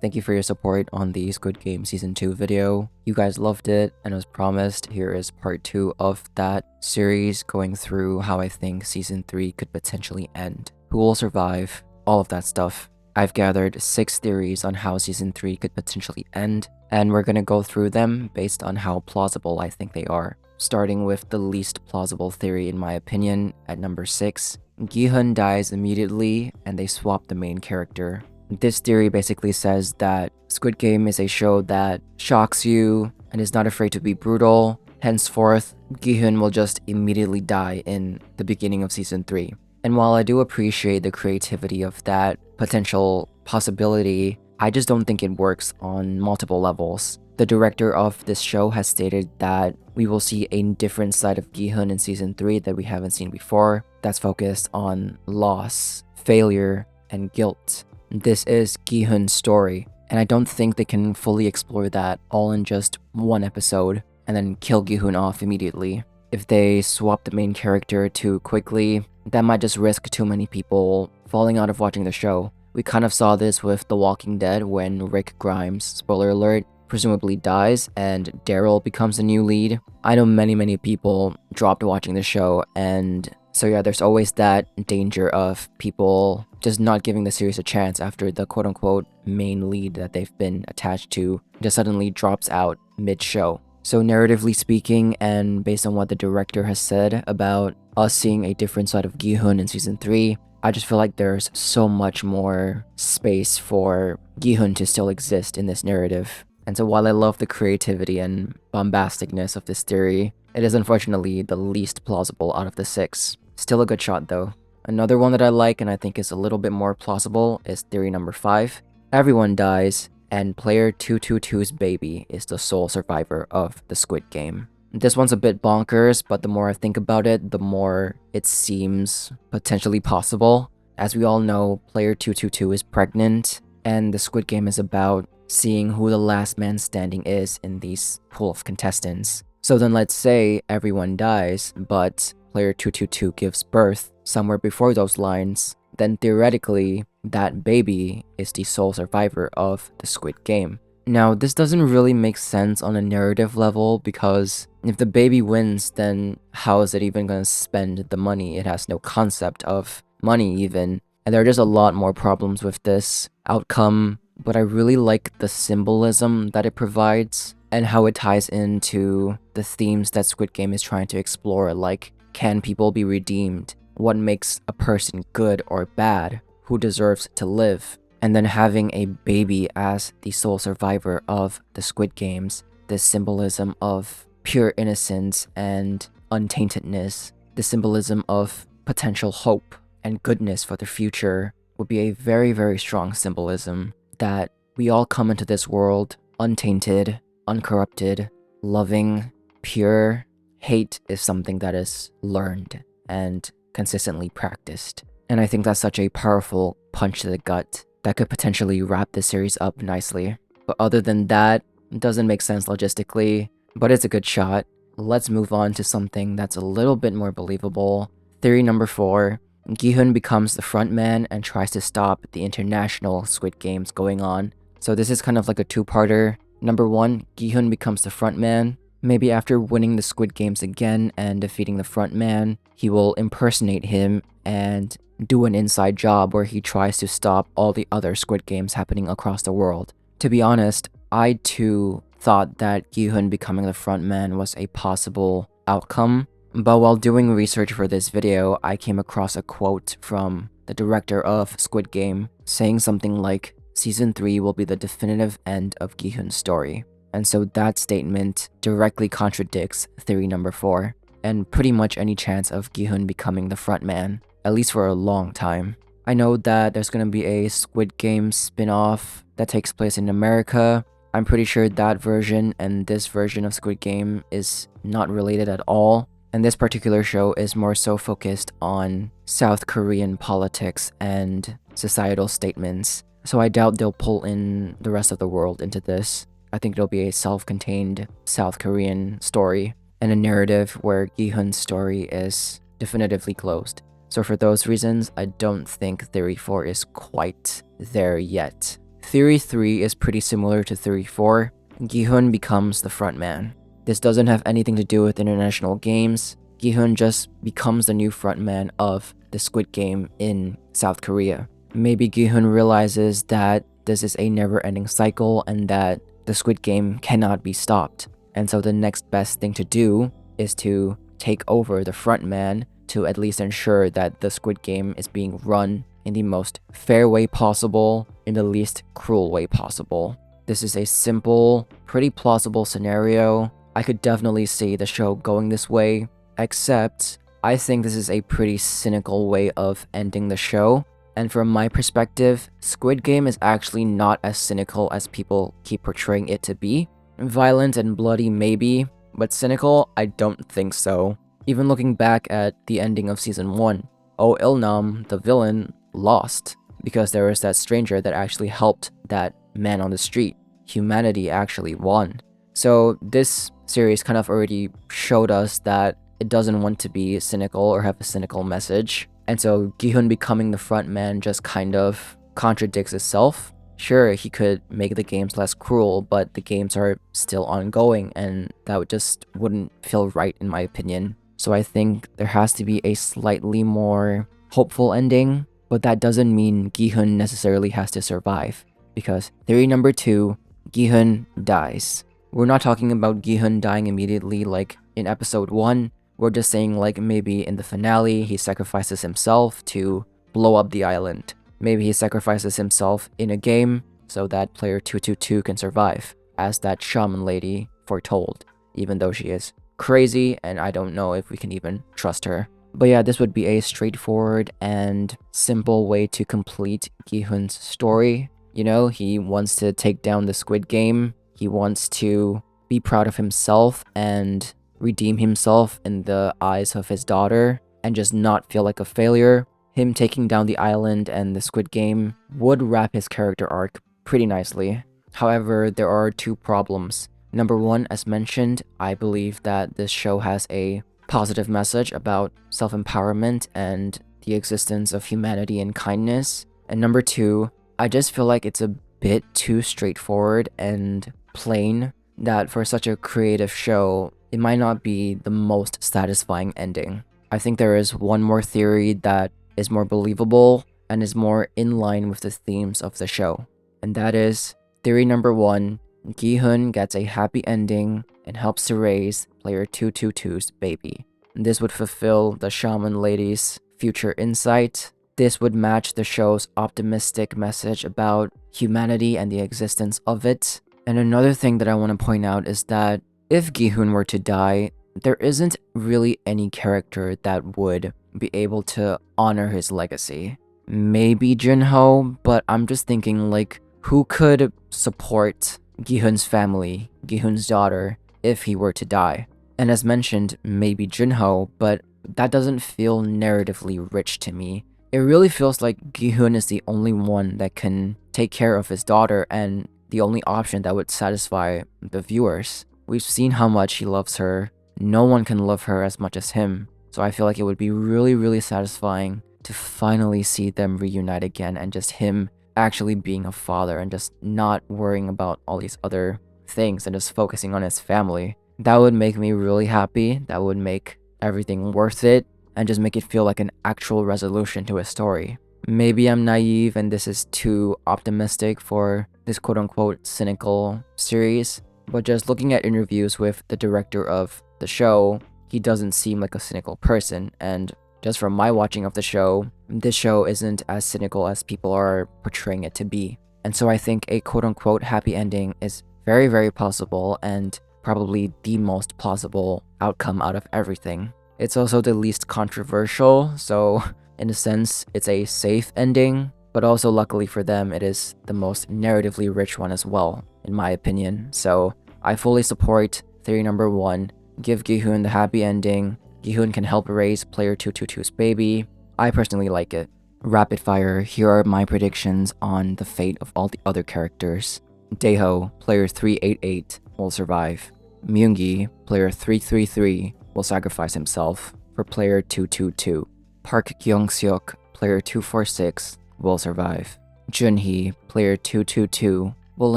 Thank you for your support on the Squid Game Season 2 video. You guys loved it, and as promised, here is part 2 of that series going through how I think Season 3 could potentially end. Who will survive? All of that stuff. I've gathered 6 theories on how Season 3 could potentially end, and we're gonna go through them based on how plausible I think they are. Starting with the least plausible theory in my opinion, at number 6. Gi-hun dies immediately, and they swap the main character. This theory basically says that Squid Game is a show that shocks you and is not afraid to be brutal. Henceforth, Gi-hun will just immediately die in the beginning of Season 3. And while I do appreciate the creativity of that potential possibility, I just don't think it works on multiple levels. The director of this show has stated that we will see a different side of Gi-hun in Season 3 that we haven't seen before, that's focused on loss, failure, and guilt. This is Gi-hun's story, and I don't think they can fully explore that all in just one episode and then kill Gi-hun off immediately. If they swap the main character too quickly, that might just risk too many people falling out of watching the show. We kind of saw this with The Walking Dead when Rick Grimes, spoiler alert, presumably dies and Daryl becomes the new lead. I know many people dropped watching the show, and so yeah, there's always that danger of people just not giving the series a chance after the quote-unquote main lead that they've been attached to just suddenly drops out mid-show. So narratively speaking, and based on what the director has said about us seeing a different side of Gi-hun in Season 3, I just feel like there's so much more space for Gi-hun to still exist in this narrative. And so while I love the creativity and bombasticness of this theory, it is unfortunately the least plausible out of the 6. Still a good shot though. Another one that I like and I think is a little bit more plausible is theory number 5. Everyone dies, and player 222's baby is the sole survivor of the Squid Game. This one's a bit bonkers, but the more I think about it, the more it seems potentially possible. As we all know, player 222 is pregnant, and the Squid Game is about seeing who the last man standing is in these pool of contestants. So then let's say everyone dies, but player 222 gives birth somewhere before those lines, then theoretically, that baby is the sole survivor of the Squid Game. Now, this doesn't really make sense on a narrative level because if the baby wins, then how is it even going to spend the money? It has no concept of money even. And there are just a lot more problems with this outcome, but I really like the symbolism that it provides and how it ties into the themes that Squid Game is trying to explore, like, can people be redeemed? What makes a person good or bad? Who deserves to live? And then having a baby as the sole survivor of the Squid Games, this symbolism of pure innocence and untaintedness, the symbolism of potential hope and goodness for the future would be a very strong symbolism that we all come into this world untainted, uncorrupted, loving, pure. Hate is something that is learned and consistently practiced. And I think that's such a powerful punch to the gut that could potentially wrap this series up nicely. But other than that, it doesn't make sense logistically, but it's a good shot. Let's move on to something that's a little bit more believable. Theory number 4. Gi-hun becomes the frontman and tries to stop the international Squid Games going on. So this is kind of like a two-parter. Number 1, Gi-hun becomes the frontman. Maybe after winning the Squid Games again and defeating the frontman, he will impersonate him and do an inside job where he tries to stop all the other Squid Games happening across the world. To be honest, I too thought that Gi-hun becoming the frontman was a possible outcome, but while doing research for this video, I came across a quote from the director of Squid Game saying something like, Season 3 will be the definitive end of Gi-hun's story. And so that statement directly contradicts theory number 4, and pretty much any chance of Gi-hun becoming the frontman, at least for a long time. I know that there's gonna be a Squid Game spin-off that takes place in America. I'm pretty sure that version and this version of Squid Game is not related at all, and this particular show is more so focused on South Korean politics and societal statements. So I doubt they'll pull in the rest of the world into this. I think it'll be a self-contained South Korean story and a narrative where Gi-hun's story is definitively closed. So for those reasons, I don't think Theory 4 is quite there yet. Theory 3 is pretty similar to Theory 4. Gi-hun becomes the frontman. This doesn't have anything to do with international games. Gi-hun just becomes the new frontman of the Squid Game in South Korea. Maybe Gi-hun realizes that this is a never-ending cycle and that the Squid Game cannot be stopped. And so the next best thing to do is to take over the frontman to at least ensure that the Squid Game is being run in the most fair way possible, in the least cruel way possible. This is a simple, pretty plausible scenario. I could definitely see the show going this way, except I think this is a pretty cynical way of ending the show. And from my perspective, Squid Game is actually not as cynical as people keep portraying it to be. Violent and bloody maybe, but cynical, I don't think so. Even looking back at the ending of Season 1, Oh Il-nam, the villain, lost because there was that stranger that actually helped that man on the street. Humanity actually won. So this series kind of already showed us that it doesn't want to be cynical or have a cynical message. And so Gi-hun becoming the front man just kind of contradicts itself. Sure, he could make the games less cruel, but the games are still ongoing and that just wouldn't feel right in my opinion. So I think there has to be a slightly more hopeful ending, but that doesn't mean Gi-hun necessarily has to survive. Because theory number 2, Gi-hun dies. We're not talking about Gi-hun dying immediately like in episode 1. We're just saying like maybe in the finale he sacrifices himself to blow up the island. Maybe he sacrifices himself in a game so that player 222 can survive, as that shaman lady foretold, even though she is crazy and I don't know if we can even trust her. But yeah, this would be a straightforward and simple way to complete Gi-hun's story. You know, he wants to take down the Squid Game. He wants to be proud of himself and redeem himself in the eyes of his daughter and just not feel like a failure. Him taking down the island and the Squid Game would wrap his character arc pretty nicely. However, there are 2 problems. Number 1, as mentioned, I believe that this show has a positive message about self-empowerment and the existence of humanity and kindness. And number 2, I just feel like it's a bit too straightforward and plain that for such a creative show, it might not be the most satisfying ending. I think there is one more theory that is more believable and is more in line with the themes of the show. And that is theory number 1, Gi-hun gets a happy ending and helps to raise player 222's baby. This would fulfill the shaman lady's future insight. This would match the show's optimistic message about humanity and the existence of it. And another thing that I want to point out is that if Gi-hun were to die, there isn't really any character that would be able to honor his legacy. Maybe Jin-ho, but I'm just thinking like, who could support Gi-hun's family, Gi-hun's daughter, if he were to die? And as mentioned, maybe Jin-ho, but that doesn't feel narratively rich to me. It really feels like Gi-hun is the only one that can take care of his daughter and the only option that would satisfy the viewers. We've seen how much he loves her. No one can love her as much as him. So I feel like it would be really, really satisfying to finally see them reunite again and just him actually being a father and just not worrying about all these other things and just focusing on his family. That would make me really happy. That would make everything worth it and just make it feel like an actual resolution to a story. Maybe I'm naive and this is too optimistic for this quote-unquote cynical series, but just looking at interviews with the director of the show, he doesn't seem like a cynical person, and just from my watching of the show, this show isn't as cynical as people are portraying it to be. And so I think a quote-unquote happy ending is very, very possible and probably the most plausible outcome out of everything. It's also the least controversial, so in a sense, it's a safe ending, but also luckily for them, it is the most narratively rich one as well, in my opinion. So I fully support theory number 1, give Gi-hun the happy ending. Gi-hun can help raise player 222's baby. I personally like it. Rapid fire, here are my predictions on the fate of all the other characters. Daeho, player 388, will survive. Myung-gi, player 333, will sacrifice himself for player 222. Park Kyung-seok, player 246, will survive. Junhee, player 222, will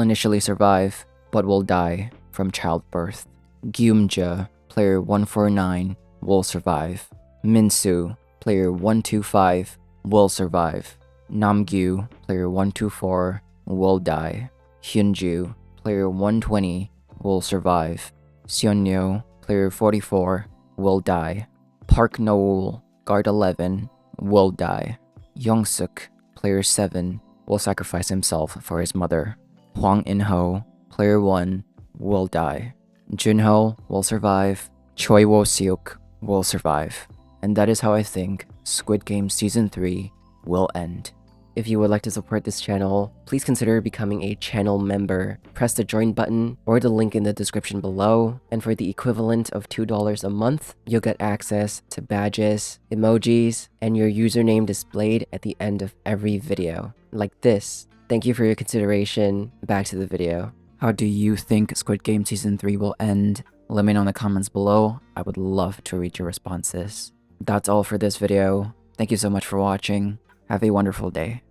initially survive, but will die from childbirth. Gyum-jae, player 149, will survive. Minsu, player 125, will survive. Namgyu, player 124, will die. Hyunju, player 120, will survive. Seonyo, player 44, will die. Park Nool, guard 11, will die. Yongsuk, player 7, will sacrifice himself for his mother. Hwang In-ho, player 1, will die. Junho will survive. Choi Wo-seok will survive. And that is how I think Squid Game Season 3 will end. If you would like to support this channel, please consider becoming a channel member. Press the join button or the link in the description below. And for the equivalent of $2 a month, you'll get access to badges, emojis, and your username displayed at the end of every video. Like this. Thank you for your consideration. Back to the video. How do you think Squid Game Season 3 will end? Let me know in the comments below. I would love to read your responses. That's all for this video. Thank you so much for watching. Have a wonderful day.